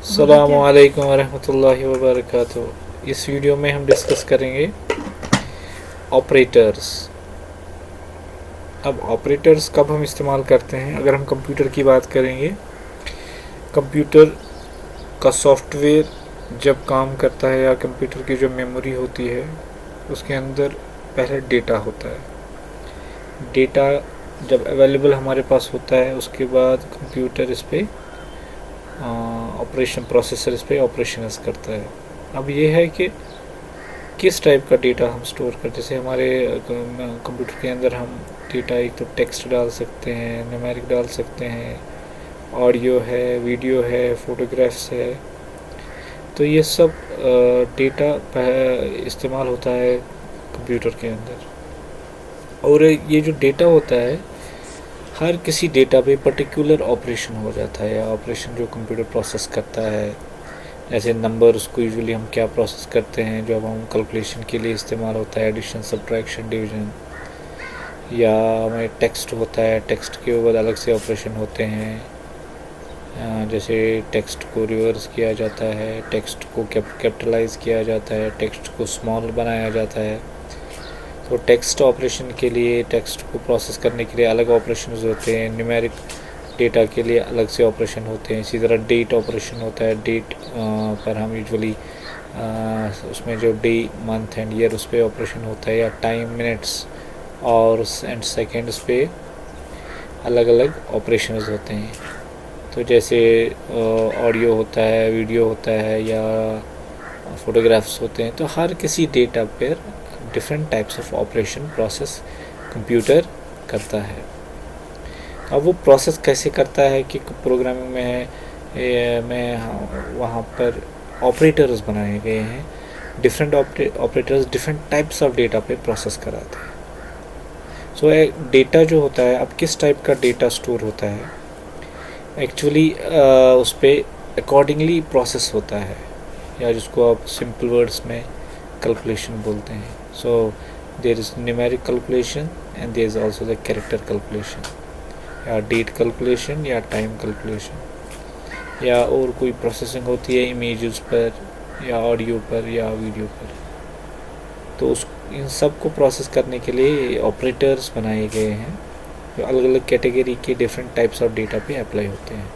अस्सलामुअलैकुम वरहमतुल्लाहि वबरकातुहू। इस वीडियो में हम डिस्कस करेंगे ऑपरेटर्स। अब ऑपरेटर्स कब हम इस्तेमाल करते हैं? अगर हम कंप्यूटर की बात करेंगे, कंप्यूटर का सॉफ्टवेयर जब काम करता है या कंप्यूटर की जो मेमोरी होती है उसके अंदर पहले डेटा होता है। डेटा जब अवेलेबल हमारे पास होता है उसके बाद कंप्यूटर इस पर ऑपरेशन प्रोसेसर इस पर ऑपरेशन करता है। अब ये है कि किस टाइप का डेटा हम स्टोर करते हैं। जैसे हमारे कंप्यूटर के अंदर हम डेटा एक तो टेक्स्ट डाल सकते हैं, न्यूमेरिक डाल सकते हैं, ऑडियो है, वीडियो है, फ़ोटोग्राफ्स है। तो ये सब डेटा इस्तेमाल होता है कंप्यूटर के अंदर। और ये जो डेटा होता है हर किसी डेटा पे पर्टिकुलर ऑपरेशन हो जाता है, या ऑपरेशन जो कंप्यूटर प्रोसेस करता है। जैसे नंबर्स को यूजुअली हम क्या प्रोसेस करते हैं, जो अब हम कैलकुलेशन के लिए इस्तेमाल होता है, एडिशन, सब्ट्रैक्शन, डिवीजन। या हमें टेक्स्ट होता है, टेक्स्ट के ऊपर अलग से ऑपरेशन होते हैं। जैसे टेक्स्ट को रिवर्स किया जाता है, टेक्स्ट को कैपिटलाइज किया जाता है, टेक्स्ट को स्मॉल बनाया जाता है। तो टेक्स्ट ऑपरेशन के लिए, टेक्स्ट को प्रोसेस करने के लिए अलग ऑपरेशन होते हैं। न्यूमेरिक डेटा के लिए अलग से ऑपरेशन होते हैं। इसी तरह डेट ऑपरेशन होता है। डेट पर हम यूजुअली उसमें जो डे, मंथ एंड ईयर उस पर ऑपरेशन होता है, या टाइम, मिनट्स और एंड सेकेंड्स पे अलग अलग ऑपरेशन होते हैं। तो जैसे ऑडियो होता है, वीडियो होता है, या फोटोग्राफ्स होते हैं। तो हर किसी डेटा पर different types of operation process computer करता है। अब वो प्रोसेस कैसे करता है कि प्रोग्रामिंग में वहाँ पर ऑपरेटर्स बनाए गए हैं। Different operators different types of data पे प्रोसेस कराते हैं। सो डेटा जो होता है, अब किस टाइप का डेटा स्टोर होता है, एक्चुअली उस पर अकॉर्डिंगली प्रोसेस होता है, या जिसको आप सिंपल वर्ड्स में कैलकुलेशन बोलते हैं। So there is numeric calculation and there is also the character calculation, या date calculation या time calculation, या और कोई प्रोसेसिंग होती है इमेजेस पर, या ऑडियो पर, या वीडियो पर। तो उस इन सब को प्रोसेस करने के लिए ऑपरेटर्स बनाए गए हैं जो अलग अलग कैटेगरी के डिफरेंट टाइप्स ऑफ डेटा पे अप्लाई होते हैं।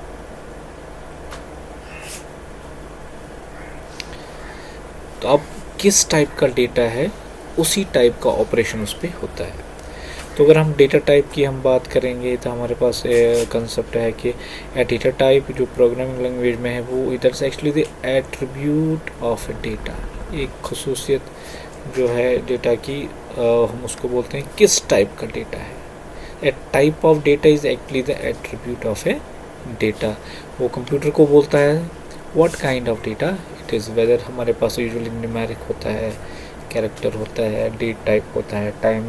तो अब किस टाइप का डेटा है उसी टाइप का ऑपरेशन उस पर होता है। तो अगर हम डेटा टाइप की हम बात करेंगे तो हमारे पास कंसेप्ट है कि डेटा टाइप जो प्रोग्रामिंग लैंग्वेज में है वो इधर से actually the attribute of data, एक खसूसियत जो है डेटा की, हम उसको बोलते हैं किस टाइप का डेटा है। A type of data is actually the attribute of a data. वो कंप्यूटर को बोलता है what kind of data it is, whether हमारे पास यूजुअली न्यूमेरिक होता है, कैरेक्टर होता है, डेट टाइप होता है, टाइम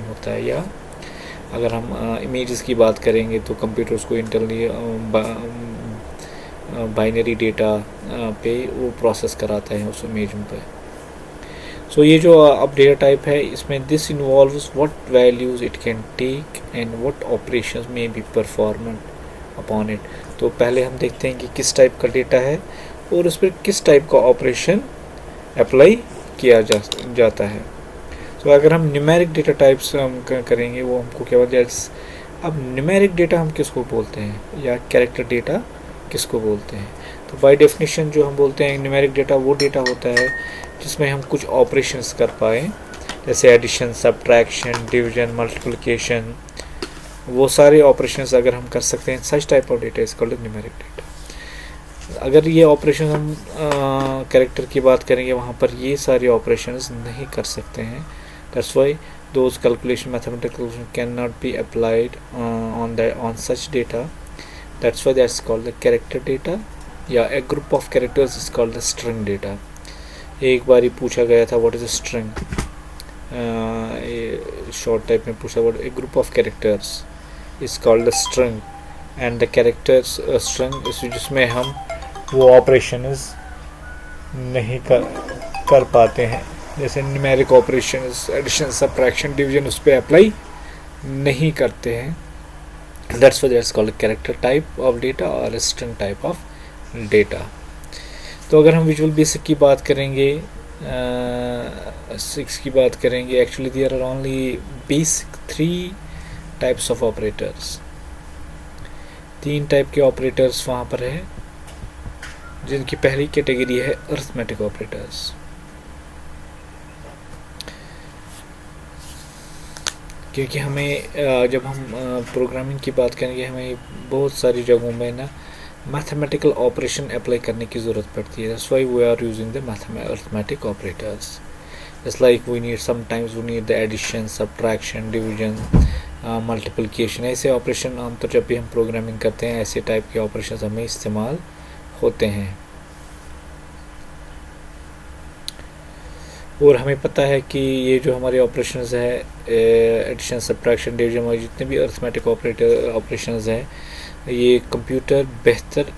होता है, या अगर हम इमेजेस की बात करेंगे तो कंप्यूटर उसको इंटरनली बाइनरी डेटा पे वो प्रोसेस कराता है उस इमेज पे। सो ये जो अब डेटा टाइप है, इसमें this involves what values it can take and what operations may be performed upon it. तो पहले हम देखते हैं कि किस टाइप का डेटा है और उस पर किस टाइप का ऑपरेशन अप्लाई किया जाता है। तो अगर हम न्यूमेरिक डेटा टाइप्स हम करेंगे, वो हमको क्या बोलते हैं। अब न्यूमेरिक डेटा हम किसको बोलते हैं, या कैरेक्टर डेटा किसको बोलते हैं? तो बाय डेफिनेशन जो हम बोलते हैं न्यूमेरिक डेटा वो डेटा होता है जिसमें हम कुछ ऑपरेशंस कर पाएँ, जैसे एडिशन, सब्ट्रैक्शन, डिवीजन, मल्टीप्लिकेशन। वो सारे ऑपरेशंस अगर हम कर सकते हैं, such type of data is called numeric data. अगर ये ऑपरेशन हम कैरेक्टर की बात करेंगे, वहाँ पर ये सारे ऑपरेशंस नहीं कर सकते हैं। That's why those calculation, mathematical calculation can not be applied on such data. That's why that's called the character data, या a group of characters is called the string data. एक बार ही पूछा गया था what is a string, short type में पूछा, what a group of characters is called the string, and the characters string जिसमें हम वो ऑपरेशंस नहीं कर पाते हैं, जैसे numeric operations, addition, subtraction, division उस पर अप्लाई नहीं करते हैं। That's why that's called character type of data और स्ट्रिंग टाइप ऑफ डेटा। तो अगर हम विजुअल बेसिक की बात करेंगे, 6 की बात करेंगे, actually there are only basic 3 types of operators. 3 type के ऑपरेटर्स वहाँ पर है, जिनकी पहली कैटेगरी है अरिथमेटिक ऑपरेटर्स। क्योंकि हमें जब हम प्रोग्रामिंग की बात करेंगे, हमें बहुत सारी जगहों में ना मैथमेटिकल ऑपरेशन अप्लाई करने की ज़रूरत पड़ती है। That's why we are using the arithmetic operators. Just like we need sometimes we need the addition, subtraction, division, multiplication. ऐसे ऑपरेशन आमतौर जब भी हम प्रोग्रामिंग करते हैं, ऐसे टाइप के ऑपरेशन हमें इस्तेमाल होते हैं। और हमें पता है कि ये जो हमारे ऑपरेशंस है, एडिशन, सब्ट्रैक्शन, डिवीजन, और जितने भी अरिथमेटिक ऑपरेशंस हैं, ये कंप्यूटर बेहतर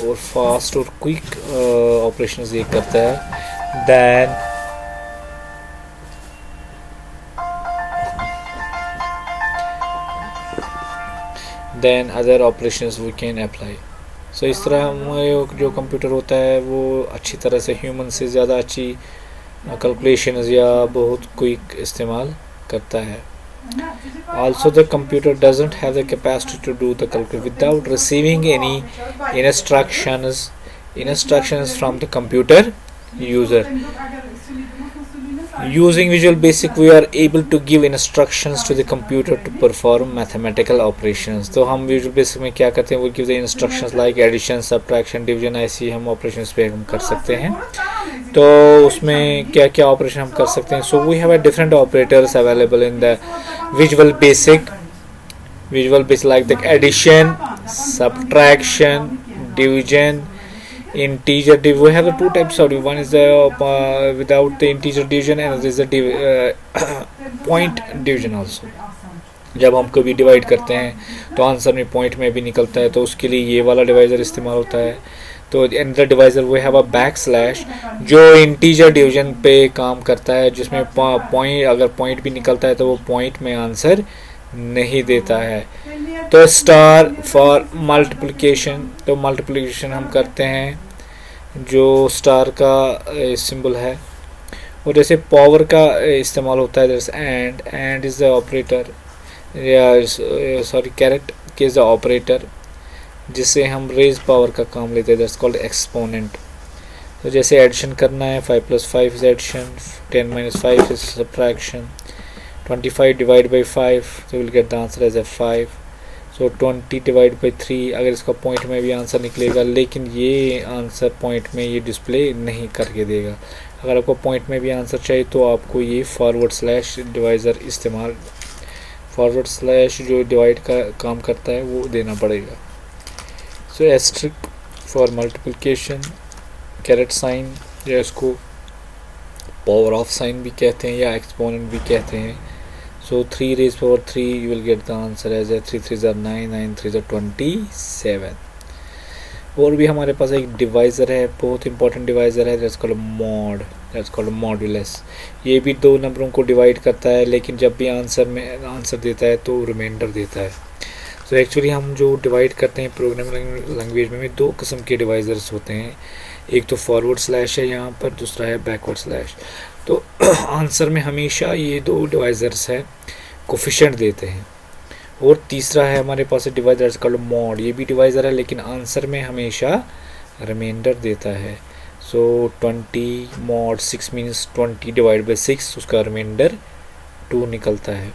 और फास्ट और क्विक ऑपरेशंस ये करता है then other operations we can apply. So इस तरह हमारे जो कंप्यूटर होता है वो अच्छी तरह से ह्यूमन से ज़्यादा अच्छी कैलकुलेशंस या बहुत क्विक इस्तेमाल करता है। Also, the computer doesn't have the capacity to do the calculation without receiving any instructions from the computer user. Using Visual Basic, we are able to give instructions to the computer to perform mathematical operations. तो हम Visual Basic में क्या करते हैं, वो give the instructions like addition, subtraction, division, ऐसी हम operations पे हम कर सकते हैं। तो उसमें क्या क्या ऑपरेशन हम कर सकते हैं? So we have different operators available in the visual basic like the addition, subtraction, division, integer div. We have the 2 types of div. One is the without the integer division, and there is the point division also. जब हम कभी divide करते हैं तो answer में point में भी निकलता है, तो उसके लिए ये वाला डिवाइज़र इस्तेमाल होता है। तो another divisor we have a backslash जो इंटीजर डिवीजन पे काम करता है, जिसमें पॉइंट, अगर पॉइंट भी निकलता है तो वो पॉइंट में आंसर नहीं देता है। तो स्टार फॉर मल्टीप्लिकेशन, तो मल्टीप्लिकेशन हम करते हैं जो स्टार का सिंबल है। और जैसे पावर का इस्तेमाल होता है, जैसे एंड इज़ द ऑपरेटर, या सॉरी कैरेट के इज़ द ऑपरेटर, जिससे हम रेज पावर का काम लेते हैं, दैट्स कॉल्ड एक्सपोनेंट। तो जैसे एडिशन करना है, 5 + 5 is addition, 10 - 5 is subtraction, 25 divide by 5, तो will get the answer as a 5। So 20 divide by 3, अगर इसका पॉइंट में भी आंसर निकलेगा, लेकिन ये आंसर पॉइंट में ये डिस्प्ले नहीं करके देगा। अगर आपको पॉइंट में भी आंसर चाहिए तो आपको ये फॉरवर्ड स्लैश डिवाइज़र इस्तेमाल, फॉरवर्ड स्लैश जो डिवाइड का काम करता है वो देना पड़ेगा। So asterisk for multiplication, caret sign, या इसको पावर ऑफ साइन भी कहते हैं या एक्सपोनेंट भी कहते हैं। सो 3 raised to 3 you will get the answer as a 3 3s are 9, 9 3s are 27। और भी हमारे पास एक डिवाइज़र है, बहुत इंपॉर्टेंट डिवाइज़र है, that's called mod, that's called modulus. ये भी 2 नंबरों को डिवाइड करता है, लेकिन जब भी आंसर देता है तो रिमाइंडर देता है। सो एक्चुअली हम जो डिवाइड करते हैं प्रोग्रामिंग लैंग्वेज में 2 किस्म के डिवाइज़र्स होते हैं, एक तो फॉरवर्ड स्लैश है यहाँ पर, दूसरा है बैकवर्ड स्लैश। तो आंसर में हमेशा ये 2 डिवाइज़र्स है कोफिशिएंट देते हैं। और तीसरा है हमारे पास डिवाइज़र्स कॉल्ड मॉड, ये भी डिवाइज़र है लेकिन आंसर में हमेशा रिमाइंडर देता है। सो 20 mod 6 मीन्स 20 डिवाइड बाई 6, उसका रिमाइंडर 2 निकलता है।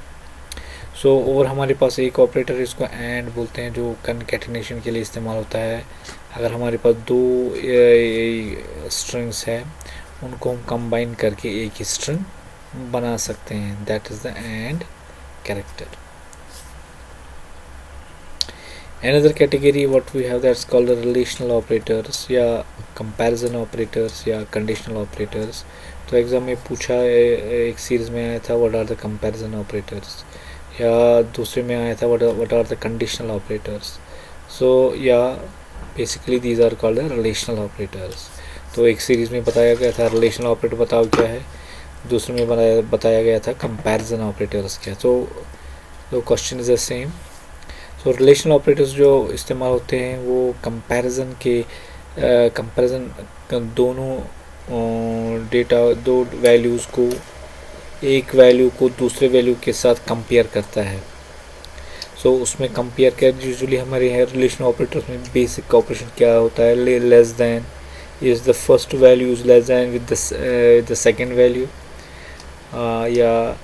सो और हमारे पास एक ऑपरेटर है, इसको एंड बोलते हैं, जो कनकैटिनेशन के लिए इस्तेमाल होता है। अगर हमारे पास 2 स्ट्रिंग्स है, उनको हम कंबाइन करके एक ही स्ट्रिंग बना सकते हैं, that is the end character. Another category what we have, that's called the relational operators या comparison operators या conditional operators। तो एग्ज़ाम में पूछा एक सीरीज़ में आया था what are the comparison operators, या दूसरे में आया था what are the conditional operators। So या basically these are called the relational operators। तो एक सीरीज़ में बताया गया था relational operator बताओ क्या है, दूसरे में बताया गया था comparison operators क्या। तो question is the same. So relational operators जो इस्तेमाल होते हैं वो कंपैरिजन के कंपैरिजन दोनों डेटा दो वैल्यूज़ को एक वैल्यू को दूसरे वैल्यू के साथ कंपेयर करता है. सो उसमें कंपेयर कर यूजुअली हमारे यहाँ रिलेशन ऑपरेटर्स में बेसिक ऑपरेशन क्या होता है, less than is the first value is less than with the second value, या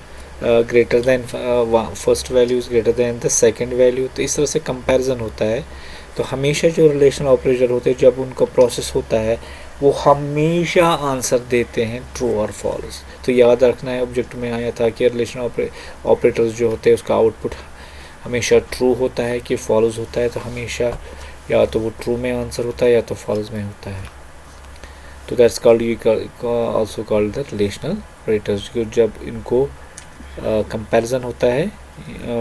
greater than first value is greater than the second value. तो इस तरह से कंपैरिजन होता है. तो हमेशा जो रिलेशनल ऑपरेटर होते हैं जब उनका प्रोसेस होता है वो हमेशा आंसर देते हैं ट्रू और फॉल्स. तो याद रखना है, ऑब्जेक्ट में आया था कि रिलेशन ऑपरेटर्स जो होते हैं उसका आउटपुट हमेशा ट्रू होता है कि फॉल्स होता है. तो हमेशा या तो वो ट्रू में आंसर होता है या तो फॉल्स में होता है. तो that's called also called the relational operators. जब इनको कंपैरिजन होता है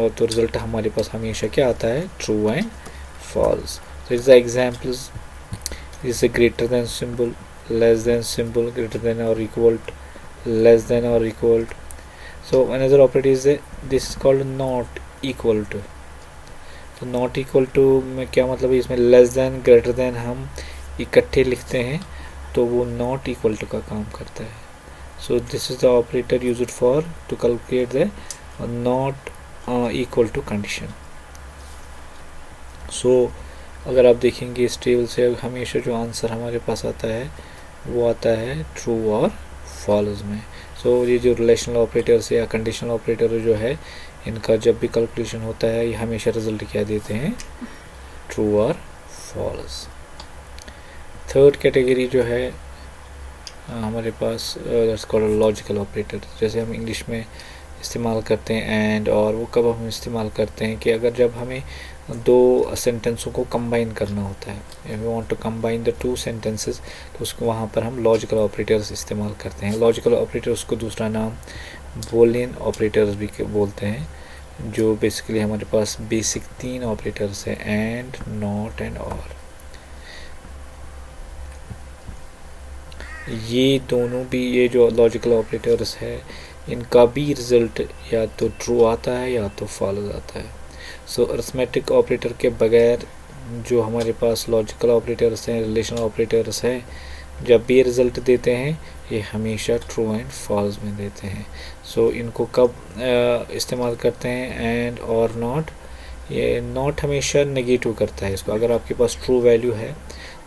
तो रिजल्ट हमारे पास हमेशा क्या आता है, true and false. So is the examples is a greater than symbol, less than symbol, greater than or equal to, less than or equal to. So another operator is this is called not equal to. तो not equal to में क्या मतलब है, इसमें less than greater than हम इकट्ठे लिखते हैं तो वो not equal to का काम करता है. So this is the operator used for to calculate the not equal to condition. सो अगर आप देखेंगे इस टेबल से हमेशा जो आंसर हमारे पास आता है वो आता है ट्रू और फॉल्स में. सो ये जो रिलेशनल ऑपरेटर्स या कंडीशनल ऑपरेटर जो है इनका जब भी कैलकुलेशन होता है ये हमेशा रिजल्ट क्या देते हैं, ट्रू और फॉल्स. थर्ड कैटेगरी जो है हमारे पास दैट्स कॉल्ड लॉजिकल ऑपरेटर. जैसे हम इंग्लिश में इस्तेमाल करते हैं एंड और, वो कब हम इस्तेमाल करते हैं कि अगर जब हमें दो सेंटेंसों को कंबाइन करना होता है, if we want to combine the two sentences तो उसको वहाँ पर हम लॉजिकल ऑपरेटर्स इस्तेमाल करते हैं. लॉजिकल ऑपरेटर्स को दूसरा नाम बूलियन ऑपरेटर्स भी बोलते हैं, जो बेसिकली हमारे पास बेसिक तीन ऑपरेटर्स हैं, एंड, नॉट एंड और. ये दोनों भी, ये जो लॉजिकल ऑपरेटर्स है इनका भी रिज़ल्ट या तो ट्रू आता है या तो फॉल्स आता है. सो अरिथमेटिक ऑपरेटर के बगैर जो हमारे पास लॉजिकल ऑपरेटर्स हैं, रिलेशनल ऑपरेटर्स हैं, जब भी रिज़ल्ट देते हैं ये हमेशा ट्रू एंड फॉल्स में देते हैं. सो इनको कब इस्तेमाल करते हैं, एंड और नॉट. ये नॉट हमेशा नेगेटिव करता है इसको. अगर आपके पास ट्रू वैल्यू है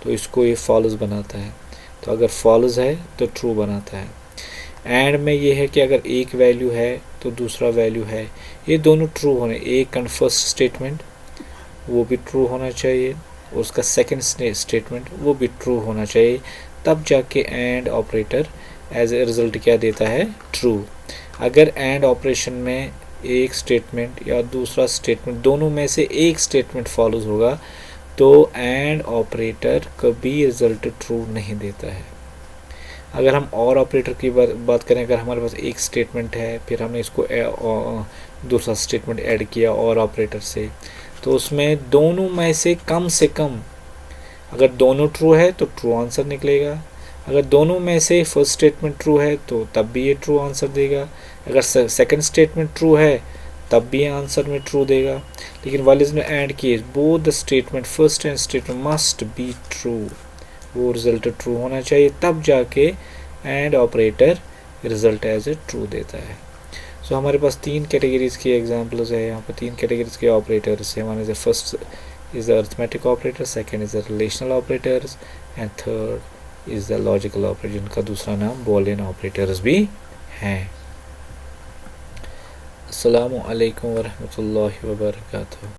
तो इसको ये फॉल्स बनाता है, तो अगर फॉल्स है तो ट्रू बनाता है. एंड में ये है कि अगर एक वैल्यू है तो दूसरा वैल्यू है, ये दोनों ट्रू होने, एक एंड फर्स्ट स्टेटमेंट वो भी ट्रू होना चाहिए और उसका सेकंड स्टेटमेंट वो भी ट्रू होना चाहिए, तब जाके and operator as a result क्या देता है, ट्रू. अगर एंड ऑपरेशन में एक स्टेटमेंट या दूसरा स्टेटमेंट दोनों में से एक स्टेटमेंट फॉलोज होगा तो एंड ऑपरेटर कभी रिज़ल्ट ट्रू नहीं देता है. अगर हम और ऑपरेटर की बात करें, अगर हमारे पास एक स्टेटमेंट है फिर हमने इसको दूसरा स्टेटमेंट ऐड किया और ऑपरेटर से, तो उसमें दोनों में से कम अगर दोनों ट्रू है तो ट्रू आंसर निकलेगा. अगर दोनों में से फर्स्ट स्टेटमेंट ट्रू है तो तब भी ये ट्रू आंसर देगा. अगर सेकंड स्टेटमेंट ट्रू है तब भी आंसर में ट्रू देगा. लेकिन while is and case both the statement first and statement must be true, वो रिज़ल्ट ट्रू होना चाहिए, तब जाके and operator result as a true देता है. सो हमारे पास तीन कैटेगरीज़ की एग्जांपल्स है यहाँ पर, तीन कैटेगरीज़ के ऑपरेटर्स है. One is the first is the arithmetic operator, second is the relational operators and third is the logical operator, जिनका दूसरा नाम बूलियन ऑपरेटर्स भी हैं. अस्सलामु अलैकुम वरहमतुल्लाहि वबरकातुहू.